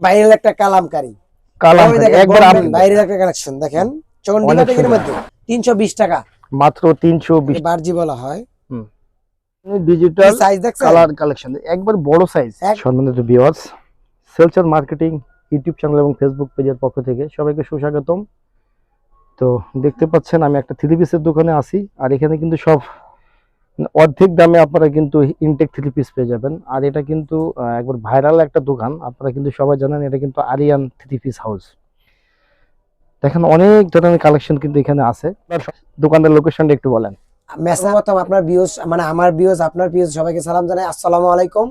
Viral একটা কালামকারী একবার viral একটা কালেকশন দেখেন চন্ডিবাটিকের মধ্যে 320 টাকা মাত্র 320 বারজি বলা হয়। ডিজিটাল কালার কালেকশন একবার বড় সাইজ। সম্মানিত ভিউয়ার্স, সেলচার মার্কেটিং ইউটিউব চ্যানেল এবং ফেসবুক পেজের পক্ষ থেকে সবাইকে সুস্বাগতম। তো দেখতে পাচ্ছেন আমি একটা থ্রি পিসের দোকানে আছি, আর এখানে কিন্তু সব অর্ধেক দামে আপনারা কিন্তু ইনটেক থ্রি পিস পেয়ে যাবেন। আর এটা কিন্তু একবার ভাইরাল একটা দোকান, আপনারা কিন্তু সবাই জানেন এটা কিন্তু আরিয়ান থ্রি পিস হাউস। দেখেন অনেক ধরনের কালেকশন কিন্তু এখানে আছে। দোকানের লোকেশনটা একটু বলেন। প্রথম আপনার ভিউজ মানে আমার ভিউজ আপনার ভিউজ সবাইকে সালাম জানাই, আসসালামু আলাইকুম।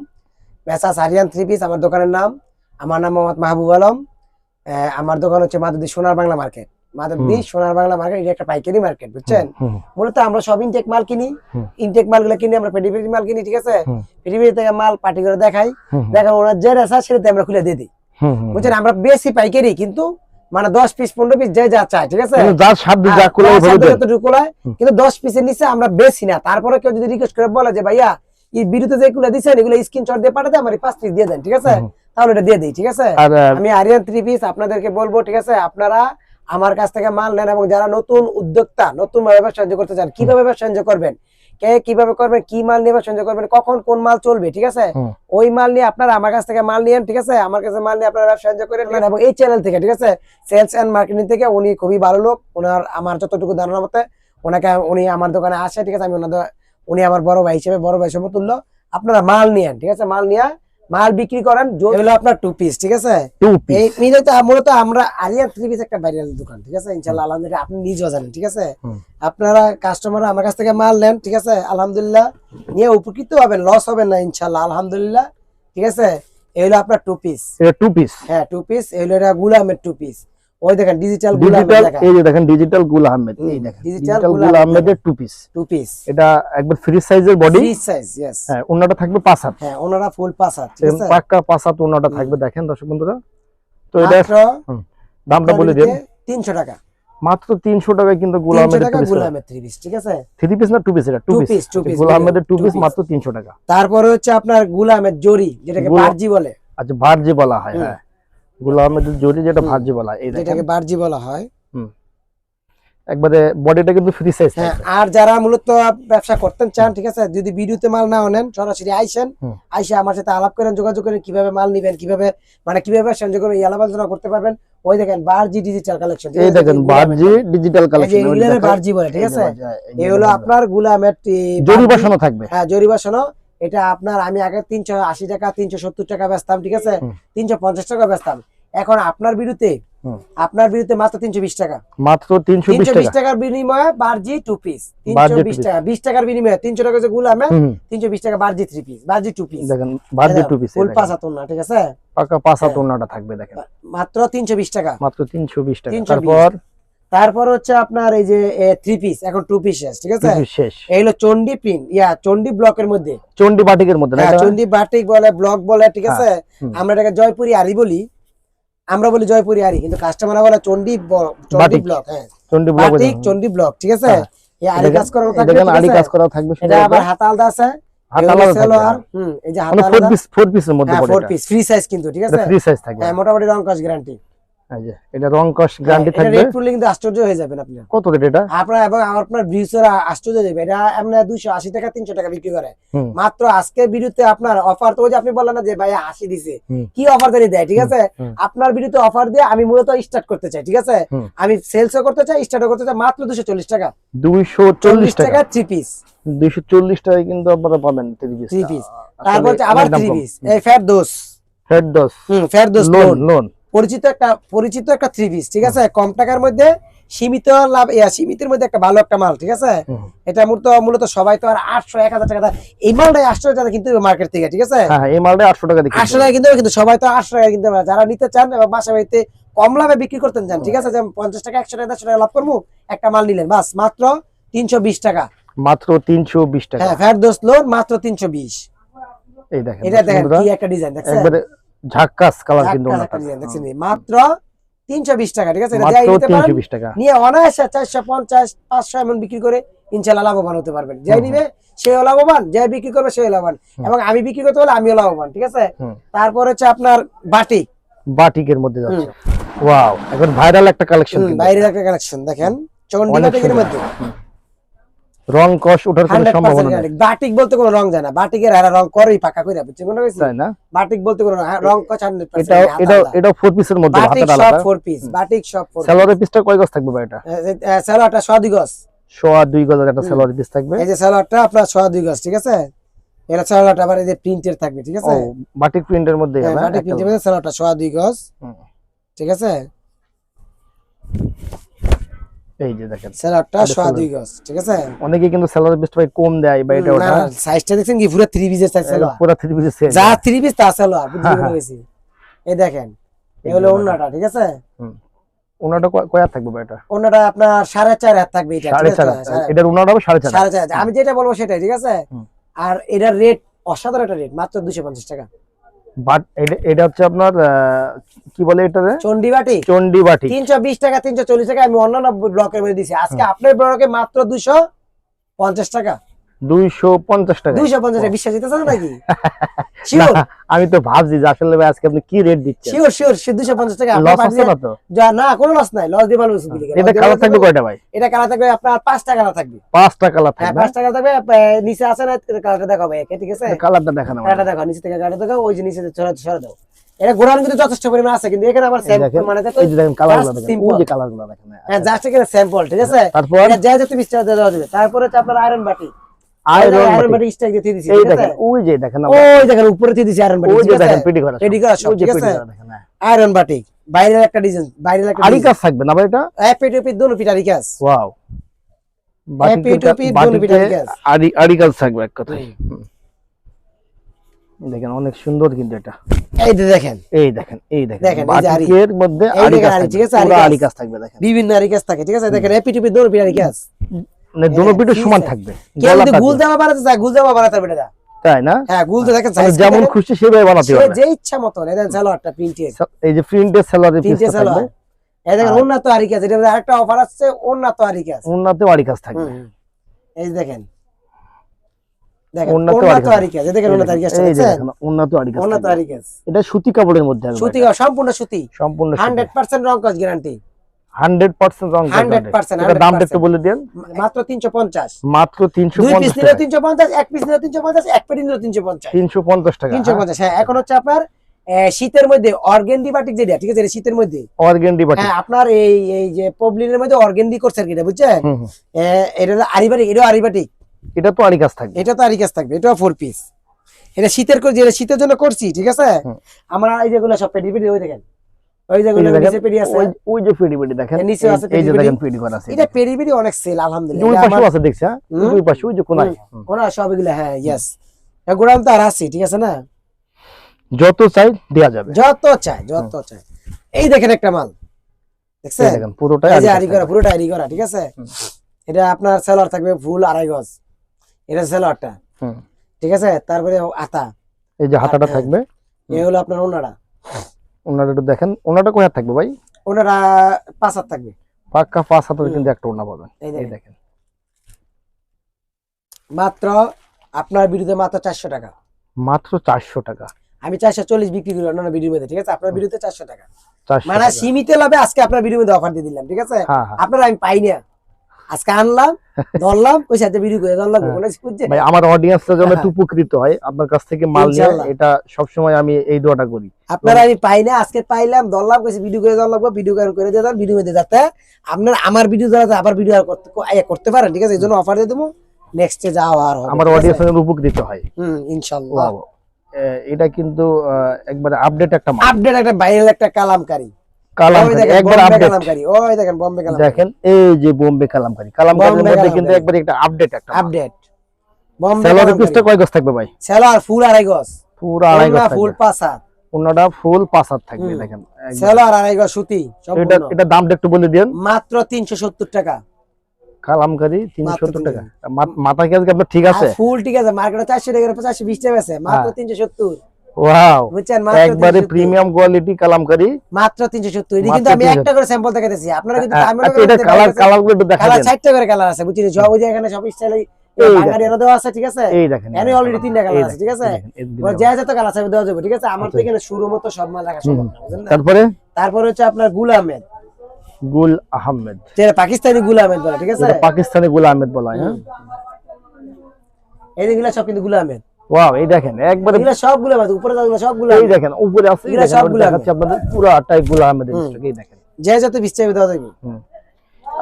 মেসাস আরিয়ান থ্রি পিস আমার দোকানের নাম। আমার নাম মোহাম্মদ মাহবুব আলম। আমার দোকান হচ্ছে মাধবদী সোনার বাংলা মার্কেট। মাধবদী সোনার বাংলা মার্কেট এটা একটা পাইকারি মার্কেট, বুঝছেন। মূলত আমরা সব ইনটেক মাল কিনি, ইনটেক মালগুলো কিনি আমরা পেডিপেডি মাল কিনি, ঠিক আছে। পেডিপেডি থেকে মাল পার্টি করে দেখাই, দেখা ওনার যে রেসা সেটাতে আমরা খুলে দিয়ে দিই, বুঝছেন। আমরা বেশি পাইকারি কিন্তু মানে 10 পিস 15 পিস যে যা চায়, ঠিক আছে, যার সাধ্য যা কুলায় কিন্তু 10 পিসের নিচে আমরা বেশি না। তারপরে কেউ যদি রিকোয়েস্ট করে বলে যে ভাইয়া এই বিরুতে যেগুলো দিচ্ছেন এগুলো স্ক্রিনশট দিয়ে পাঠাতে আমার 5 পিস দিয়ে দেন, ঠিক আছে, তাহলে এটা দিয়ে দিই, ঠিক আছে। আমি আরিয়ান থ্রি পিস আপনাদেরকে বলবো, ঠিক আছে, আপনারা আমার কাছ থেকে মাল নেন এবং যারা নতুন উদ্যোক্তা নতুন ব্যবসা বাণিজ্য করতে চান, কিভাবে ব্যবসা বাণিজ্য করবেন, কে কিভাবে করবেন, কি মাল নিয়ে ব্যবসা বাণিজ্য করবেন, কখন কোন মাল চলবে, ঠিক আছে, ওই মাল নিয়ে আপনারা আমার কাছ থেকে মাল নিয়েন, ঠিক আছে। আমার কাছে মাল নিয়ে আপনারা ব্যবসা বাণিজ্য করেন। এবং এই চ্যানেল থেকে, ঠিক আছে, সেলস এন্ড মার্কেটিং থেকে উনি খুবই ভালো লোক। ওনার আমার যতটুকু ধারণা মতে উনি আমার দোকানে আসে, ঠিক আছে। আমি উনি আমার বড় ভাই হিসেবে, বড় ভাই সমতুল্য। আপনারা মাল নিয়েন, ঠিক আছে, মাল নিয়ে মাল বিক্রি করেন। হলো আপনার টু পিস, ঠিক আছে। মূলত আমরা আরিয়ান থ্রি পিস একটা ভাইরাল দোকান, ঠিক আছে, ইনশাআল্লাহ আলহামদুলিল্লাহ আপনি নিজেও জানেন, ঠিক আছে। আপনারা কাস্টমার আমার কাছ থেকে মাল নেন, ঠিক আছে, আলহামদুলিল্লাহ নিয়ে উপকৃত হবেন, লস হবেন না ইনশাআল্লাহ আলহামদুলিল্লাহ, ঠিক আছে। এই হলো আপনার টু পিস, এটা টু পিস, হ্যাঁ টু পিস। এই হলো এটা গুল আহমেদ টু পিস। ওই দেখেন ডিজিটাল গুল আহমেদ, এই যে দেখেন ডিজিটাল গুল আহমেদ, এই দেখেন ডিজিটাল গুল আহমেদের টু পিস। এটা একবার ফ্রি সাইজের বডি, ফ্রি সাইজ, यस। হ্যাঁ ওন্নাটা থাকবে 5 হাত, হ্যাঁ ওন্নাটা ফুল 5 হাত, ঠিক আছে, পাক্কা 5 হাত ওন্নাটা থাকবে। দেখেন দর্শক বন্ধুরা, তো এটা দামটা বলে দেন। 300 টাকা, মাত্র 300 টাকায় কিন্তু গুল আহমেদের থ্রি পিস, ঠিক আছে। থ্রি পিস না টু পিস, এটা টু পিস গুল আহমেদের টু পিস মাত্র 300 টাকা। তারপরে হচ্ছে আপনার গুল আহমেদ জরি, যেটাকে বারজি বলে। আচ্ছা বারজি বলা হয়, হ্যাঁ গুল আহমেদের জরি যেটা বারজি বলা হয়, এই দেখেন এটাকে বারজি বলা হয়। একবারে বডিটা কিন্তু ফ্রি সাইজ। হ্যাঁ আর যারা মূলত ব্যবসা করতে চান, ঠিক আছে, যদি ভিডিওতে মাল না নেন সরাসরি আইসেন, আইসা আমার সাথে আলাপ করেন, যোগাযোগ করেন, কিভাবে মাল নেবেন, কিভাবে মানে কিভাবে সংযোগ করবেন, আলাপ আলোচনা করতে পারবেন। ওই দেখেন বারজি ডিজিটাল কালেকশন, এই দেখেন বারজি ডিজিটাল কালেকশন, এই বারজি বলে, ঠিক আছে। এই হলো আপনার গুল আহমেদ জরি বসানো থাকবে, হ্যাঁ জরি বসানো। এটা আপনার আমি আগে 380 টাকা 370 টাকা বেচতাম, ঠিক আছে, 350 টাকা বেচতাম। এখন আপনার বিরুদ্ধে মাত্র 320 টাকা, মাত্র 320 টাকার বিনিময়ে বারজি টু পিস। 320 টাকা, 20 টাকার বিনিময়ে 300 টাকা যে গুল আহমেদ, 320 টাকা বারজি থ্রি পিস, বারজি টু পিস। দেখেন বারজি টু পিস ফুল 5 হাত ওন্না, ঠিক আছে, পাকা 5 হাত ওন্নাটা থাকবে। দেখেন মাত্র 320 টাকা, মাত্র 320 টাকা। তারপর হচ্ছে আপনার এই যে থ্রি পিস, এখন টু পিস শেষ, ঠিক আছে। এই হলো চন্ডি প্রিন্ট, চন্ডি ব্লকের মধ্যে, চন্ডি বাটিকের মধ্যে, চন্ডি বাটিক বলে, ব্লক বলে, ঠিক আছে। আমরা এটাকে জয়পুরি আরি বলি, আমরা বলি জয়পুরি আরি, কিন্তু কাস্টমাররা বলে চন্ডি ব্লক। হ্যাঁ চন্ডি ব্লক, চন্ডি ব্লক, ঠিক আছে। এই আরি কাজ করা থাকবে, দেখেন আরি কাজ করা থাকবে। এটা আবার হাত আলাদা আছে, হাত আলাদা থাকবে। এই যে হাত আলাদা 4 পিসের মধ্যে, 4 পিস ফ্রি সাইজ কিন্তু, ঠিক আছে, ফ্রি সাইজ থাকবে। হ্যাঁ মোটামুটি রং কস গ্যারান্টি, এই যে এটা রং কস গ্যারান্টি থাকবে। রেট ফুল কিন্তু আশ্চর্য হয়ে যাবেন আপনি। কত রেট এটা আপনার এবং আপনার ভিউয়াররা আশ্চর্য হয়ে যাবে। এটা এমনি 280 টাকা 300 টাকা বিক্রি করে, মাত্র আজকে ভিডিওতে আপনার অফার। তো ওই যে আপনি বললেন না যে ভাই 80 দিছে, কি অফার জানি দেয়, ঠিক আছে। আপনার ভিডিওতে অফার দিয়ে আমি মূলত স্টার্ট করতে চাই, ঠিক আছে, আমি সেলসও করতে চাই, স্টার্টও করতে চাই, মাত্র 240 টাকা, 240 টাকা থ্রি পিস। 240 টাকায় কিন্তু আপনারা পাবেন থ্রি পিস। তারপর আবার থ্রি পিস, এই ফেরদৌস ফেরদৌস লোন পরিচিত একটা থ্রি পিস, ঠিক আছে, কম টাকার মধ্যে সীমিত লাভ, সীমিতের মধ্যে একটা ভালো একটা মাল, ঠিক আছে। এটা মূলত সবাই তো আর 800 1000 টাকা এই মালটাই 800 টাকা কিন্তু মার্কেট থেকে, ঠিক আছে, এই মালটাই 800 টাকা দিচ্ছে, 800 টাকা কিন্তু সবাই তো 800 টাকা কিনতে পারে। যারা নিতে চান এবং বাসা বাড়িতে কম লাভে বিক্রি করতে চান, ঠিক আছে, যেমন 50 টাকা 100 টাকা 100 টাকা লাভ করবো, একটা মাল নিলেন বাস মাত্র 320 টাকা, মাত্র 320 টাকা। হ্যাঁ ফেরদৌস লোন মাত্র 320। এই দেখেন, এটা দেখেন কি একটা ডিজাইন, দেখছেন একবারে ঝাক্কাস কালার কিন্তু দেখছেন, মাত্র 320 টাকা, ঠিক আছে। এটা যাই নিতে পারেন, 320 টাকা নিয়ে অনায়াসে 450 500 এমন বিক্রি করে ইনশাআল্লাহ লাভবান হতে পারবেন। যাই নিবে সেও লাভবান, যাই বিক্রি করবে সেও লাভবান, এবং আমি বিক্রি করতে হলে আমিও লাভবান, ঠিক আছে। তারপর হচ্ছে আপনার বাটিক বাটিকের মধ্যে যাচ্ছে। ওয়াও, এখন ভাইরাল একটা কালেকশন, বাইরের একটা কালেকশন দেখেন, চন্ডি বাটিকের মধ্যে রং কষ ওঠার কোনো সম্ভাবনা নেই। বাটিক বলতে কোনো রং যায় না, বাটিকের হারা রং করেই পাকা কইরা, বুঝছেন কোন কইছি, তাই না? বাটিক বলতে কোনো রং কষ 100%। এটা 4 পিসের মধ্যে বাটিক হাতাটা সব আলাদা। 4 পিস, বাটিক সব 4 সালোয়ারের পিসটা কয় গজ থাকবে ভাই? এটা সালোয়ারটা 102 গজ, 102 গজ একটা সালোয়ারের পিস থাকবে। এই যে সালোয়ারটা আপনার 102 গজ, ঠিক আছে। এর সালোয়ারটা আবার এই যে প্রিন্টের থাকবে, ঠিক আছে। ও, বাটিক প্রিন্টের মধ্যে হ্যাঁ, বাটিক প্রিন্টের মধ্যে সালোয়ারটা 102 গজ, ঠিক আছে। এই যে দেখেন সালোয়ারটা 102 গজ, ঠিক আছে। অনেকে কিন্তু সালোয়ারের পিসটা ভাই কম দেয় বা এটা ওটা, সাইজটা দেখছেন কি পুরো 3 পিসের সাইজ সালোয়ার, পুরো 3 পিসের সেট, যা 3 পিস তা সালোয়ার, বুঝতে পেরেছি। এই দেখেন, এই হলো ওন্নাটা, ঠিক আছে। ওন্নাটা কয় হাত থাকবে ভাই? এটা ওন্নাটা আপনার 4.5 হাত থাকবে, এটা ঠিক আছে। এটার ওন্নাটা হবে 4.5 4.5, আমি যেটা বলবো সেটাই, ঠিক আছে। আর এটার রেট অসাধারণ একটা রেট, মাত্র 250 টাকা। বাট এটা হচ্ছে আপনার কি বলে এটারে, চন্ডি বাটি, চন্ডি বাটি 320 টাকা, 340 টাকা আমি অন্যান্য ব্লকের মধ্যে দিছি। আজকে আপনার ব্লকে মাত্র 250 টাকা, 250 টাকা। 250 টাকা, বিশ্বাস হইতেছে না নাকি? শিওর, আমি তো ভাবছি যে আসলে ভাই আজকে আপনি কি রেট দিচ্ছেন। শিওর শিওর, 250 টাকা। লস আছে না তো? না, কোনো লস নাই, লস দিয়ে ভালো হইছে দিকে। এটা কালার থাকবে কয়টা ভাই? এটা কালার থাকবে আপনার 5টা কালার থাকবে। 5টা কালার হ্যাঁ, থাকবে। 5টা কালার থাকবে। নিচে আছে না কালারটা দেখাবো, ঠিক আছে। কালারটা দেখানো, কালারটা দেখো, নিচে থেকে কালারটা দেখো, ওই যে নিচে সরে দাও। এটা গোড়ান কিন্তু যথেষ্ট পরিমাণ আছে, কিন্তু এখানে আবার স্যাম্পল মানে দেখো, এই যে দেখেন কালারগুলো দেখেন, ওই যে কালারগুলো দেখেন। হ্যাঁ, জাস্ট এখানে স্যাম্পল, ঠিক আছে। তারপর এটা যা যত বিস্তার দেওয়া যাবে। তারপরে হচ্ছে আপনার আয়রন বাটি, আয়রন বাটি স্টাইল দিয়ে দিয়েছি, এই ঠিক আছে। দেখেন, ওই যে দেখেন, ওই দেখেন উপরে দিয়ে দিয়েছি আয়রন বাটি, ওই যে ঠিক আছে। দেখেন পেডি করা, পেডি করা সব, ঠিক আছে। আয়রন বাটি বাইরের একটা ডিজাইন, বাইরের একটা আরি কাজ থাকবে না ভাই? এটা এপিটপি দুনো পিট আরি কাজ। ওয়াও, এপিটপি দুনো পিট আরি কাজ, আরি কাজ থাকবে এক কথায়। দেখেন অনেক সুন্দর কিন্তু এটা। এই যে দেখেন, এই দেখেন, এই দেখেন দেখেন, এই যে আরি, বাটিকের মধ্যে আরি কাজ, ঠিক আছে। আরি কাজ থাকবে, দেখেন বিভিন্ন আরি কাজ থাকে, ঠিক আছে। দেখেন এপিটপি দুনো পিট আরি কাজ, মানে দুনো পিঠে সমান থাকবে। কেউ যদি গুল জামা বানাতে চায়, গুল জামা বানাতে পারবে এটা, তাই না? হ্যাঁ, গুল তো দেখেন মানে যেমন খুশি সেভাবে বানাতে পারবে, যে ইচ্ছা মতো। এই দেখেন সালোয়ারটা প্রিন্টেড, এই যে প্রিন্টের সালোয়ারের পিস থাকবে। এই দেখেন উন্নত আরি কাজ, এটা আরেকটা অফার আছে, উন্নত আরি কাজ, উন্নত আরি কাজ থাকবে। এই দেখেন, দেখেন উন্নত আরি কাজ, দেখেন উন্নত আরি কাজ, এই যে দেখেন উন্নত আরি কাজ, উন্নত আরি কাজ। এটা সুতি কাপড়ের মধ্যে হবে, সুতি, সম্পূর্ণ সুতি, সম্পূর্ণ 100% রং কাজ গ্যারান্টি, 100% রং কাজ। 100%। এটা দামটা একটু বলে দেন। মাত্র 350, মাত্র 350 2 পিস নিলে 350, এক পিস নিলে 350, এক পেটি নিলে 350, 350 টাকা। 350। হ্যাঁ, এখন হচ্ছে আপনার শীতের মধ্যে অর্গেন্ডি বাটিক যেটা, ঠিক আছে, শীতের মধ্যে অর্গেন্ডি বাটিক। হ্যাঁ, আপনার এই যে পবলিনের মধ্যে অর্গেন্ডি করছে আর কি, এটা বুঝছেন। এটা আরি বাটিক, এটা আরি বাটিক, এটা তো আরি কাজ থাকবে, এটা তো আরি কাজ থাকবে, এটা 4 পিস। এটা শীতের করে, যেটা শীতের জন্য করছি, ঠিক আছে। আমরা এই যেগুলো সব পেটি পেটি, ওই দেখেন, ওই যেগুলো নিচে পেটি আছে, ওই যে পেটি পেটি দেখেন, নিচে আছে এই যে দেখেন পেটি করা আছে। এটা পেটি পেটি অনেক সেল, আলহামদুলিল্লাহ। ওই পাশে আছে দেখছ, হ্যাঁ, ওই পাশে ওই যে কোনায় কোনা সব এগুলো, হ্যাঁ, ইয়েস। গোড়াম তো আর আছে, ঠিক আছে না, যত চাই দেয়া যাবে, যত চাই, যত চাই। এই দেখেন একটা মাল দেখছেন, এই দেখেন পুরোটাই এই যে আরি করা, পুরোটা আরি করা, ঠিক আছে। এটা আপনার সেলর থাকবে ফুল 2.5 গজ, এটা সেলরটা, ঠিক আছে। তারপরে আতা, এই যে হাতাটা থাকবে, এই হলো আপনার ওনাটা। ওনাটা একটু দেখেন, ওনাটা কয় হাত থাকবে ভাই? ওনাটা 5 হাত থাকবে, পাক্কা 5 হাতের কিন্তু একটা ওনা পাবেন। এই দেখেন মাত্র আপনার ভিডিওতে মাত্র 400 টাকা, মাত্র 400 টাকা। আমি 440 বিক্রি করি অন্যান্য ভিডিওর মধ্যে, ঠিক আছে। আপনার ভিডিওতে 400 টাকা, 400 মানে সীমিত লাভে আজকে আপনার ভিডিওর মধ্যে অফার দিয়ে দিলাম, ঠিক আছে। হ্যাঁ। আপনারা আমি পাই না, আজকে আনলাম, ধরলাম, ওই সাথে ভিডিও করে ধরলাম, বুঝছেন ভাই। আমার অডিয়েন্সটা যেন একটু উপকৃত হয় আপনার কাছ থেকে মাল নিয়ে, এটা সব সময় আমি এই দোয়াটা করি। আপনারা আমি পাই না, আজকে পাইলাম, ধরলাম, কইছি ভিডিও করে ধরলাম, ভিডিও করে দিয়ে দাও, ভিডিও মধ্যে যাতে আপনার আমার ভিডিও দ্বারা আবার ভিডিও করতে পারেন, ঠিক আছে। এই জন্য অফার দিয়ে দেবো, নেক্সটে যাও আর আমার অডিয়েন্স যেন উপকৃত হয়, ইনশাআল্লাহ। এটা কিন্তু একবারে আপডেট একটা মাল, আপডেট একটা ভাইরাল একটা কালামকারী, একবার আপডেট। ওই দেখেন বোম্বে কালামকারী, দেখেন এই যে বোম্বে কালামকারী, কালামকারীর মধ্যে কিন্তু একবার একটা আপডেট, একটা আপডেট বোম্বে। সেলরের পিসটা কয় গজ থাকবে ভাই? সেলর ফুল 2.5 গজ, পুরো 2.5 গজ, ফুল 5 হাত, ওনাটা ফুল 5 হাত থাকবে। দেখেন সেলর 2.5 গজ সুতি সম্পূর্ণ। এটা দামটা একটু বলে দেন। মাত্র 370 টাকা, কালামকারী 370 টাকা। মাথা কি আজকে আপনার ঠিক আছে? ফুল ঠিক আছে, মার্কেটে 400 টাকা 420 টাকা আছে, মাত্র 370। ওয়াও, বুঝছেন, একবারে প্রিমিয়াম কোয়ালিটি কালামকারী, মাত্র 370। এটা কিন্তু আমি একটা করে স্যাম্পল দেখাইতেছি, আপনারা কিন্তু এটা কালারগুলো একটু দেখাবেন। কালার 60টা করে কালার আছে, বুঝছেন। সব ওই যে এখানে সব স্টাইল এই বাঙালি এর দেওয়া আছে, ঠিক আছে? এই দেখেন এনে অলরেডি 3টা কালার আছে, ঠিক আছে? ওরা যা যত কালার আছে দেওয়া যাবে, ঠিক আছে? আমার তো এখানে শুরু মতো সব মাল রাখা সম্ভব না, বুঝলেন না? তারপরে হচ্ছে আপনার গুল আহমেদ, যেটা পাকিস্তানি গুল আহমেদ বলে, ঠিক আছে? এটা পাকিস্তানি গুল আহমেদ বলা হয়। হ্যাঁ, এইগুলা সব কিন্তু গুল আহমেদ। ওয়াও, এই দেখেন একবারে এগুলা সব গুল আহমেদ, উপরে যেগুলো সব গুল এই আহমেদ। দেখেন উপরে আছে, এই এগুলা দেখেন সবগুলো দেখাচ্ছি আপনাদের পুরো টাইপ গুল আহমেদের স্টক। এই দেখেন যে যত বিস্তারিত দেওয়া যাবে।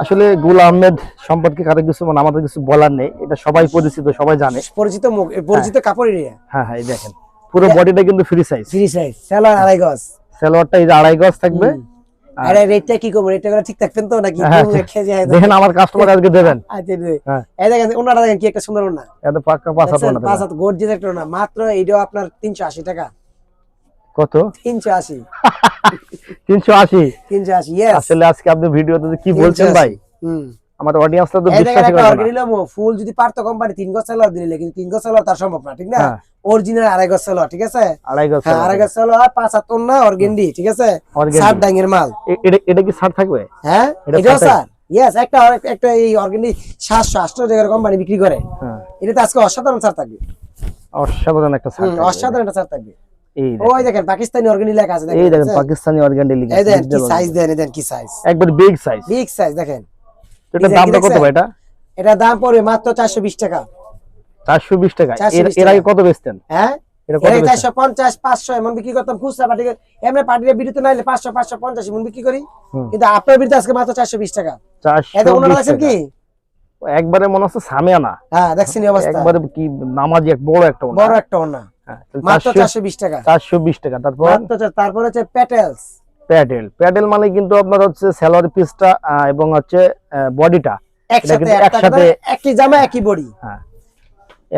আসলে গুল আহমেদ সম্পর্কে কারো কিছু মানে আমাদের কিছু বলার নেই, এটা সবাই পরিচিত, সবাই জানে, পরিচিত মুখ, পরিচিত কাপড় এরিয়া। হ্যাঁ হ্যাঁ, এই দেখেন পুরো বডিটা কিন্তু ফ্রি সাইজ, সালোয়ার 2.5 গজ, সালোয়ারটা এই যে 2.5 গজ থাকবে। আরে রেটটা কি করব, রেটটা করে ঠিক থাকবেন তো নাকি? দেখেন আমার কাস্টমার আজকে দেবেন। আচ্ছা, এই দেখেন ওনাটা দেখেন কি একটা সুন্দর ওনা, এটা পাক্কা 5 হাত ওনা, 5 হাত গর্জিয়াস একটা ওনা, মাত্র এইটাও আপনার 380 টাকা। কত? 380। 380। 380, यस। আসলে আজকে আপনি ভিডিওতে কি বলছেন ভাই, আমার অডিয়েন্সটা তো বিশ্বাসই করে না। ফুল যদি পারতো কোম্পানি 3 গজ সালোয়ার দিলে, কিন্তু 3 গজ সালোয়ার তার সম্ভব না, ঠিক না? অরিজিনাল 2.5 গজ সালোয়ার, ঠিক আছে? 2.5 গজ, 2.5 গজ সালোয়ার, 5 হাত ওনা, অর্গেন্ডি, ঠিক আছে? 60 ডাঙ্গের মাল। এটা কি ছাড় থাকবে? হ্যাঁ, এটাও স্যার, यस। একটা এই অর্গেন্ডি 700 টাকার কোম্পানি বিক্রি করে, এটা তো আজকে অসাধারণ ছাড় থাকবে, অসাধারণ একটা ছাড়, অসাধারণ একটা ছাড় থাকবে। এই ওই দেখেন পাকিস্তানি অর্গেন্ডি লেখা আছে, এই দেখেন পাকিস্তানি অর্গেন্ডি লেখা আছে, এই দেখেন কি সাইজ, দেন কি সাইজ, একবার বিগ সাইজ, বিগ সাইজ দেখেন। এটা দামটা কত ভাই? এটা দাম পড়বে মাত্র 420 টাকা। 420 টাকা। এর আগে কত বেচতেন? হ্যাঁ, এটা কত? 450 500 এমন বিক্রি করতাম খুচরা পার্টি, এমনি পার্টির বিরুদ্ধে নাইলে 500 550 এমন বিক্রি করি, কিন্তু আপনার বিরুদ্ধে আজকে মাত্র 420 টাকা। 420 টাকা কি একবারে মনে হচ্ছে সামিয়ানা। হ্যাঁ, দেখছেন এই অবস্থা, একবারে কি নামাজি, এক বড় একটা ওনা, বড় একটা ওনা, মাত্র 420 টাকা। 420 টাকা। তারপর হচ্ছে প্যাটেলস, প্যাডেল মানে কিন্তু আপনার হচ্ছে সালোয়ার পিসটা এবং হচ্ছে বডিটা একসাথে একই জামা একই বডি। হ্যাঁ,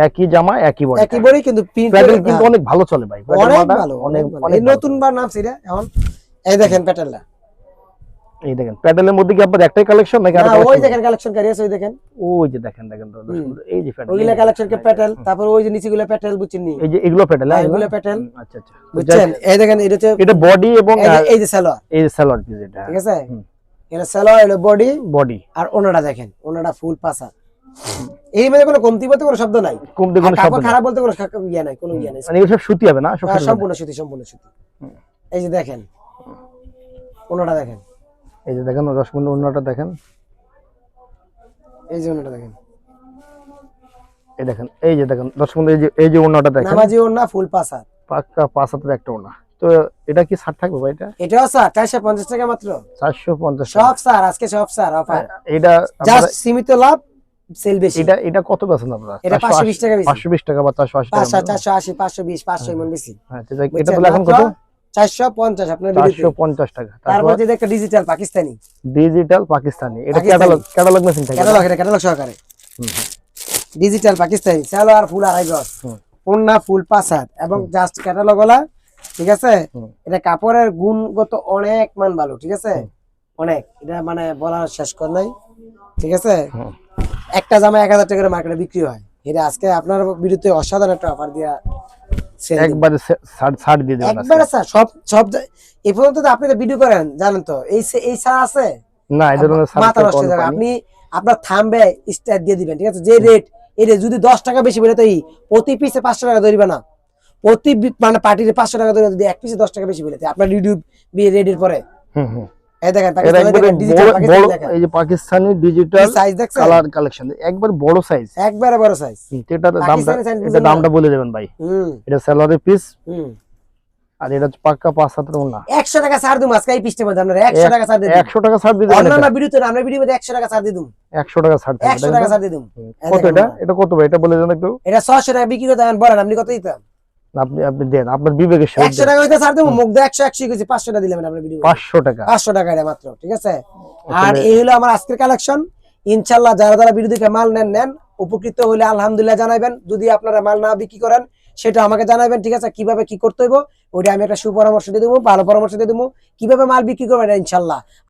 একই জামা একই বডি, একই বডি, কিন্তু প্যাডেল কিন্তু অনেক ভালো চলে ভাই, অনেক ভালো, অনেক নতুন বার নাম ছিল এখন। এই দেখেন প্যাটেলটা, এই দেখেন প্যাডেলের মধ্যে কি আপনার একটাই কালেকশন নাকি আরো? ওই দেখেন কালেকশন কারি আছে, ওই দেখেন, ওই যে দেখেন তো এই যে প্যাডেল, ওইগুলা কালেকশন কে প্যাটেল, তারপর ওই যে নিচেগুলো প্যাটেল, বুঝছেন নি? এই যে এগুলো প্যাডেল, এগুলো প্যাটেল, আচ্ছা আচ্ছা, বুঝছেন? এই দেখেন এটা বডি এবং এই যে সালোয়ার, এই যে সালোয়ার পিস, এটা ঠিক আছে? এটা সালোয়ার, এটা বডি, আর ওনাটা দেখেন, ওনাটা ফুল পাসা। এই মধ্যে কোনো কমতি বলতে কোনো শব্দ নাই, কমতি কোনো শব্দ নাই, খারাপ বলতে কোনো ইয়া নাই, কোনো ইয়া নাই, মানে এসব সুতি হবে না, সম্পূর্ণ সুতি, সম্পূর্ণ সুতি। এই যে দেখেন ওনাটা দেখেন, এই যে দেখেন রসমুন্ডা ওনাটা দেখেন, এই যে ওনাটা দেখেন, এই দেখেন, এই যে দেখেন রসমুন্ডা, এই যে ওনাটা দেখেন, নামাজি ওনা ফুল পাসা, পাক্কা 5 হাতের একটা ওনা। তো এটা কি ছাড় থাকবে ভাই? এটাও স্যার 450 টাকা মাত্র, 450 সব স্যার, আজকে সব স্যার অফার, এটা জাস্ট সীমিত লাভ, সেল বেশি। এটা কত বেচেন আপনারা? এটা 520 টাকা বেশি, 520 টাকা বা 480 টাকা, 480 520 500 এমন বেশি। হ্যাঁ, এটা তো এখন কত? 450 আপনার ভিডিওতে, 450 টাকা। তারপর যে একটা ডিজিটাল পাকিস্তানি, এটা ক্যাটালগ মেশিন থাকে, ক্যাটালগ সহকারে ডিজিটাল পাকিস্তানি, সালোয়ার ফুল 2.5 গজ, ওন্না ফুল 5 হাত এবং জাস্ট ক্যাটালগ ওলা, ঠিক আছে? এটা কাপড়ের গুণগত অনেক মান ভালো, ঠিক আছে? অনেক, এটা মানে বলার শেষ কর নাই, ঠিক আছে? একটা জামা 1000 টাকা করে মার্কেটে বিক্রি হয়, এটা আজকে আপনার বিরুদ্ধে অসাধারণ একটা অফার দিয়া একবারে ছাড় দিয়ে দেবেন একবারে স্যার। সব এই পর্যন্ত তো আপনি তো ভিডিও করেন, জানেন তো এই ছাড় আছে না, এই ধরনের মাথা নষ্ট হয়ে যাবে। আপনি আপনার থাম্বে স্টার দিয়ে দিবেন, ঠিক আছে? যে রেট, এই যদি 10 টাকা বেশি বলে, তাই প্রতি পিসে 500 টাকা ধরিবে না, প্রতি মানে পার্টিতে 500 টাকা ধরে, যদি এক পিসে 10 টাকা বেশি বলে আপনার ইউটিউব বিয়ে রেডির পরে। এই দেখেন এই যে পাকিস্তানি ডিজিটাল সাইজ দেখছেন, কালার কালেকশন, একবার বড় সাইজ, একবারে বড় সাইজ। এটা দামটা বলে দেবেন ভাই। এটা সালোয়ারের পিস, আর এটা পাক্কা 5 হাতের ওনা। 100 টাকা ছাড় দিমু আজকে এই পিসটার মধ্যে, আমরা 100 টাকা ছাড় দিই, 100 টাকা ছাড় দিই দেন না ভিডিওতে, আমরা ভিডিওতে 100 টাকা ছাড় দিই দিমু, 100 টাকা ছাড় দিই, 100 টাকা ছাড় দিই দিমু। কত এটা কত ভাই? এটা বলে দেন একটু। এটা 600 টাকা বিক্রি করতে, বলেন আপনি কত দিতেন? আপনি দেন, আপনার বিবেকের সাথে। 100 টাকা হইতে ছাড় দেবো, মুখ দিয়ে 180 কইছি, 500 টাকা দিলাম আমরা ভিডিও, 500 টাকা, 500 টাকা এটা মাত্র, ঠিক আছে? আর এই হলো আমার আজকের কালেকশন। ইনশাআল্লাহ যারা ভিডিও দেখে মাল নেন, উপকৃত হলে আলহামদুলিল্লাহ জানাবেন। যদি আপনারা মাল না বিক্রি করেন সেটা আমাকে জানাবেন, ঠিক আছে? কিভাবে কি করতে হইব ওইটা আমি একটা সুপরামর্শ দিয়ে দেবো, ভালো পরামর্শ দিয়ে দেবো, কিভাবে মাল বিক্রি করবেন ইনশাআল্লাহ।